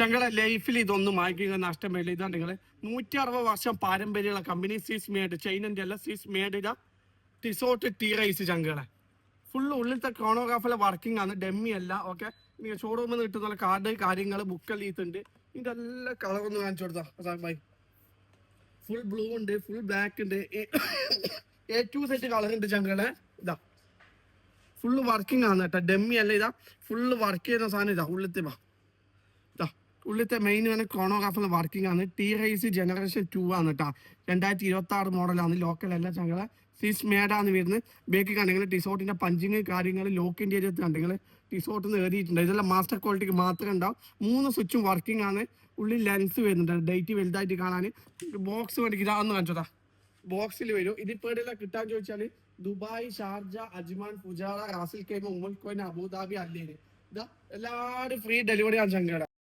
ഞങ്ങളെ ലൈഫിൽ ഇതൊന്നും വാങ്ങിക്കുക നഷ്ടമില്ല. ഇതാണ് നിങ്ങള് 160 വർഷം പാരമ്പര്യമുള്ള കമ്പനി സീസ് മേഡ് ചൈനന്റെ അല്ല സീസ് മേഡ് ഇതാ ടിസോട്ട് ടീ റൈസ് ചങ്കളെ ഫുള്ള് ഉള്ളിലത്തെ ക്രോണോഗ്രാഫിലെ വർക്കിംഗ് ആണ്, ഡെമ്മി അല്ല. ഓക്കെ, നിങ്ങൾ ഷോറൂമിൽ നിന്ന് കിട്ടുന്ന കാർഡ് കാര്യങ്ങൾ ബുക്കെല്ലാം ഇതുണ്ട്. ഇതിന്റെ എല്ലാ കളറൊന്നും കാണിച്ചു കൊടുത്താ ബൈ. ഫുൾ ബ്ലൂ ഉണ്ട്, ഫുൾ ബ്ലാക്ക് ഉണ്ട്, A to Z കളർ ഉണ്ട് ചങ്കളെ. ഇതാ ഫുള്ള് വർക്കിംഗ് ആണ് കേട്ടോ, ഡെമ്മി അല്ല. ഇതാ ഫുള്ള് വർക്ക് ചെയ്യുന്ന സാധനം. ഇതാ ഉള്ളിലത്തെ മെയിൻ ആണ് ക്രോണോഗ്രാഫിലെ വർക്കിംഗ് ആണ്. ടീ റൈസ് ജനറേഷൻ 2 ആണ് കേട്ടോ, 2026 മോഡലാണ്. ലോക്കൽ അല്ല ചങ്കളെ, സീസ് മേഡാന്ന് വരുന്നത്. ബേക്ക് കണ്ടെങ്കിൽ ടിസോട്ടിന്റെ പഞ്ചിങ് കാര്യങ്ങൾ ലോക്കിന്റെ ഏരിയത്ത് കണ്ടെങ്കിൽ ടിസോട്ട് നിന്ന് എഴുതിയിട്ടുണ്ട്. ഇതെല്ലാം മാസ്റ്റർ ക്വാളിറ്റിക്ക് മാത്രമേ ഉണ്ടാവും. 3 സ്വിച്ചും വർക്കിംഗ് ആണ്. ഉള്ളിൽ ലെൻസ് വരുന്നുണ്ട്, ഡേറ്റ് വലുതായിട്ട് കാണാൻ. ബോക്സ് വേണമെങ്കിൽ ഇതാന്ന് കാണിച്ചതാ, ബോക്സിൽ വരും. ഇതിപ്പോ എല്ലാം കിട്ടാൻ ചോദിച്ചാൽ ദുബായ്, ഷാർജ, അജ്മാൻ, ഫുജാറ, റാസിൽ കൈമ, ഉമൽ കോയിൻ, അബുദാബി, അല്ലേന്. ഇതാ എല്ലാവരും ഫ്രീ ഡെലിവറി ആണ് ചങ്കട.